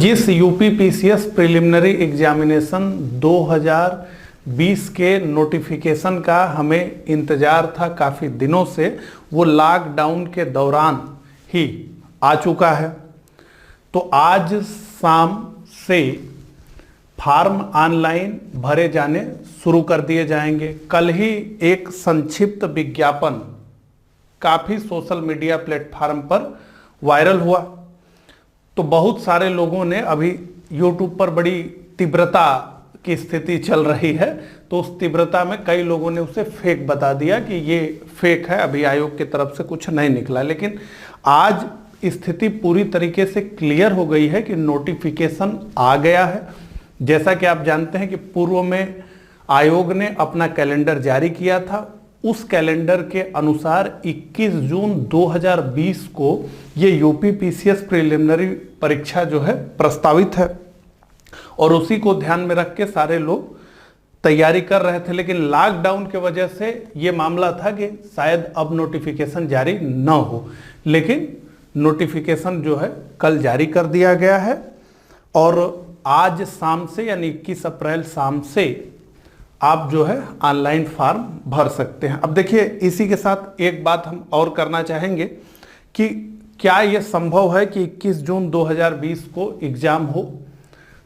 जिस UP PCS preliminary examination 2020 के notification का हमें इंतजार था काफ़ी दिनों से, वो लॉकडाउन के दौरान ही आ चुका है। तो आज शाम से फार्म ऑनलाइन भरे जाने शुरू कर दिए जाएंगे। कल ही एक संक्षिप्त विज्ञापन काफ़ी सोशल मीडिया प्लेटफार्म पर वायरल हुआ, तो बहुत सारे लोगों ने अभी यूट्यूब पर बड़ी तीव्रता की स्थिति चल रही है, तो उस तीव्रता में कई लोगों ने उसे फेक बता दिया कि ये फेक है, अभी आयोग की तरफ से कुछ नहीं निकला। लेकिन आज स्थिति पूरी तरीके से क्लियर हो गई है कि नोटिफिकेशन आ गया है। जैसा कि आप जानते हैं कि पूर्व में आयोग ने अपना कैलेंडर जारी किया था, उस कैलेंडर के अनुसार 21 जून 2020 को ये यूपी पीसीएस प्रिलिमिनरी परीक्षा जो है प्रस्तावित है, और उसी को ध्यान में रख के सारे लोग तैयारी कर रहे थे। लेकिन लॉकडाउन की वजह से ये मामला था कि शायद अब नोटिफिकेशन जारी न हो, लेकिन नोटिफिकेशन जो है कल जारी कर दिया गया है, और आज शाम से यानी 21 अप्रैल शाम से आप जो है ऑनलाइन फॉर्म भर सकते हैं। अब देखिए, इसी के साथ एक बात हम और करना चाहेंगे कि क्या ये संभव है कि 21 जून 2020 को एग्ज़ाम हो।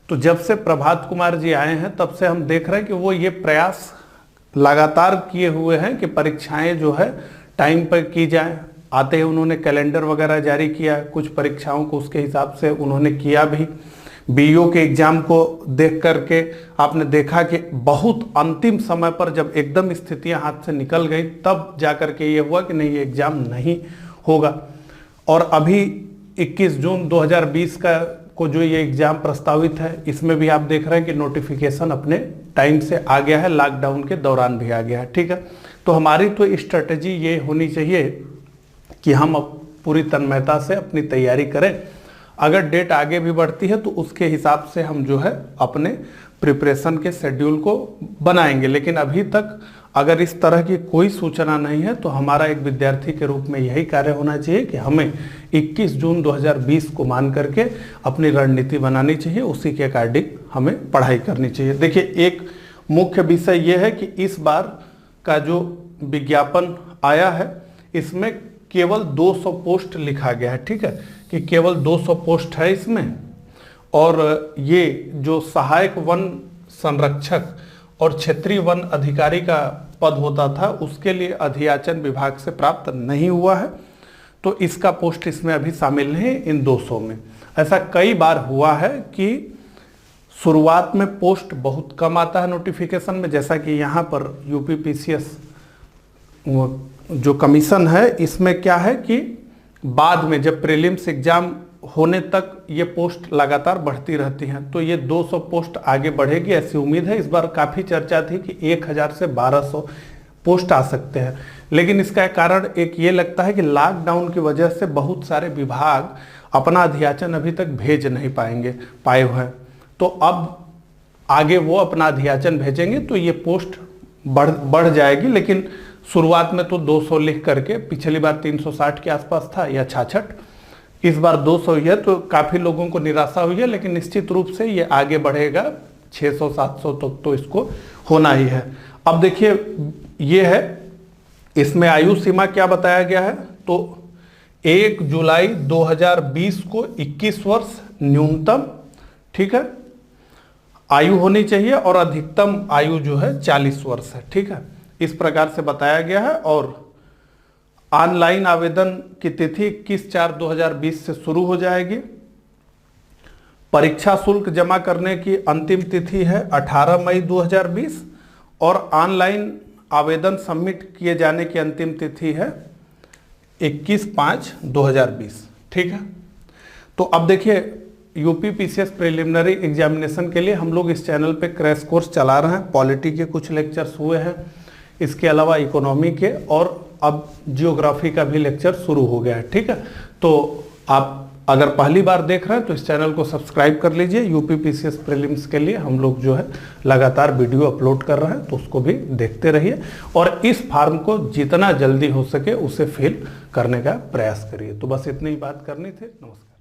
तो जब से प्रभात कुमार जी आए हैं तब से हम देख रहे हैं कि वो ये प्रयास लगातार किए हुए हैं कि परीक्षाएं जो है टाइम पर की जाएं। आते ही उन्होंने कैलेंडर वगैरह जारी किया, कुछ परीक्षाओं को उसके हिसाब से उन्होंने किया भी। बीईओ के एग्जाम को देख करके आपने देखा कि बहुत अंतिम समय पर जब एकदम स्थितियां हाथ से निकल गई तब जाकर के ये हुआ कि नहीं, ये एग्जाम नहीं होगा। और अभी 21 जून 2020 का को जो ये एग्जाम प्रस्तावित है, इसमें भी आप देख रहे हैं कि नोटिफिकेशन अपने टाइम से आ गया है, लॉकडाउन के दौरान भी आ गया है। ठीक है, तो हमारी तो स्ट्रेटजी ये होनी चाहिए कि हम अब पूरी तन्मयता से अपनी तैयारी करें। अगर डेट आगे भी बढ़ती है तो उसके हिसाब से हम जो है अपने प्रिपरेशन के शेड्यूल को बनाएंगे। लेकिन अभी तक अगर इस तरह की कोई सूचना नहीं है तो हमारा एक विद्यार्थी के रूप में यही कार्य होना चाहिए कि हमें 21 जून 2020 को मान करके अपनी रणनीति बनानी चाहिए, उसी के अकॉर्डिंग हमें पढ़ाई करनी चाहिए। देखिए, एक मुख्य विषय यह है कि इस बार का जो विज्ञापन आया है इसमें केवल 200 पोस्ट लिखा गया है। ठीक है, कि केवल 200 पोस्ट है इसमें, और ये जो सहायक वन संरक्षक और क्षेत्रीय वन अधिकारी का पद होता था उसके लिए अधियाचन विभाग से प्राप्त नहीं हुआ है, तो इसका पोस्ट इसमें अभी शामिल नहीं है इन 200 में। ऐसा कई बार हुआ है कि शुरुआत में पोस्ट बहुत कम आता है नोटिफिकेशन में, जैसा कि यहाँ पर यूपी पीसीएस जो कमीशन है इसमें क्या है कि बाद में जब प्रीलिम्स एग्जाम होने तक ये पोस्ट लगातार बढ़ती रहती हैं, तो ये 200 पोस्ट आगे बढ़ेगी ऐसी उम्मीद है। इस बार काफ़ी चर्चा थी कि 1000 से 1200 पोस्ट आ सकते हैं, लेकिन इसका कारण एक ये लगता है कि लॉकडाउन की वजह से बहुत सारे विभाग अपना अधियाचन अभी तक भेज नहीं पाए हुए हैं, तो अब आगे वो अपना अधियाचन भेजेंगे तो ये पोस्ट बढ़ जाएगी। लेकिन शुरुआत में तो 200 लिख करके, पिछली बार 360 के आसपास था या 66, इस बार 200 ही है, तो काफ़ी लोगों को निराशा हुई है। लेकिन निश्चित रूप से ये आगे बढ़ेगा, 600-700 तक तो इसको होना ही है। अब देखिए, ये है, इसमें आयु सीमा क्या बताया गया है, तो 1 जुलाई 2020 को 21 वर्ष न्यूनतम, ठीक है, आयु होनी चाहिए, और अधिकतम आयु जो है 40 वर्ष है। ठीक है, इस प्रकार से बताया गया है। और ऑनलाइन आवेदन की तिथि 21/4/2020 से शुरू हो जाएगी। परीक्षा शुल्क जमा करने की अंतिम तिथि है 18 मई 2020, और ऑनलाइन आवेदन सबमिट किए जाने की अंतिम तिथि है 21/5/2020। ठीक है, तो अब देखिए, यूपी पीसीएस प्रिलिमिनरी एग्जामिनेशन के लिए हम लोग इस चैनल पे क्रैश कोर्स चला रहे हैं। पॉलिटी के कुछ लेक्चर्स हुए हैं, इसके अलावा इकोनॉमी के, और अब जियोग्राफी का भी लेक्चर शुरू हो गया है। ठीक है, तो आप अगर पहली बार देख रहे हैं तो इस चैनल को सब्सक्राइब कर लीजिए। यूपी पीसीएस प्रीलिम्स के लिए हम लोग जो है लगातार वीडियो अपलोड कर रहे हैं, तो उसको भी देखते रहिए, और इस फॉर्म को जितना जल्दी हो सके उसे फिल करने का प्रयास करिए। तो बस इतनी ही बात करनी थी। नमस्कार।